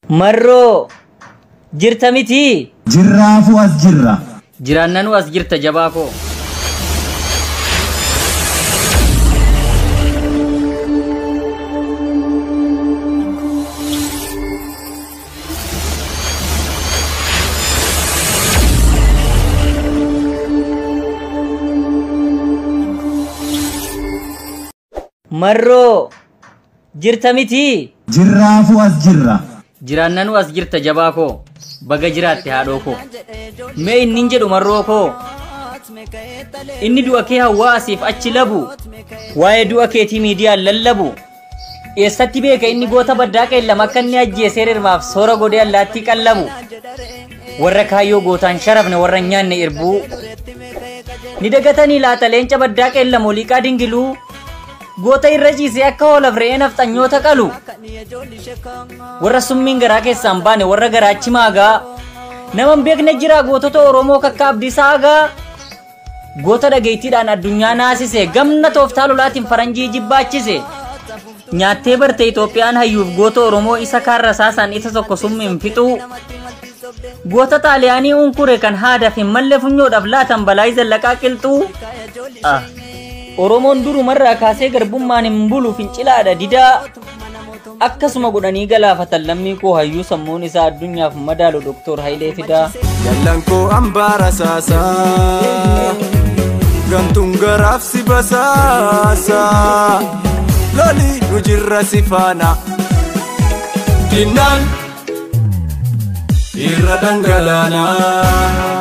Marro jirta miti. Jirraafu as jirra. Jiraannanu as jirta jabaa koo. Marro jirta miti. Jirraafu as jirra. Jiraannanu as jirta jabaa koo. Baga jiraatte haadhoo koo. Mee inni hin jedhu marroo koo. Inni du'a kee hawaasiif achi labu. Waa'ee du'a keetii miidiyaan lallabu. Eessatti beeka inni goota baddaa qeellama akka inni ajjeesee hirmaaf soora godee allaattii qallabu. Warra kaayyoo gootaan sharafne warra nyaanne irbuu. Ni dagatanii laata leenca baddaa qeellamoo liqaa dingiluu. Goota irra ciisee akka hoolaf re'ee nafxanyoota qalu. Warra summiin garaa keessaan baane warra garaachi maagaa. Naman beekne jira gootota Oromoo kakka Abdiisaa Agaa. Goota dhageettiidhaan addunyaa naasise gamna tooftaa lolaatiin faranjii jibbaachise. Nyaattee barte Itoophiyaan hayyuuf goota Oromoo isa kaan rasaasaan isa tokko summiin fixuu. Goota Xaaliyaanii unkure kan haadaaf hin malle funyoodhaaf laatan balaa zallaqaa qilxuu. Oromoon durumarraa kaasee garbummaan hin bulu fincilaadha didaa. Akkasuma godhanii galaafatan lammii koo hayyuu sammuun isaa addunyaaf madaalu Dr. Hayilee Fidaa. Jallan koo ambaara saasaa gantuun garaaf si basaasaa lolii nu jirra si faana dinnaan irra dhangalaanaa.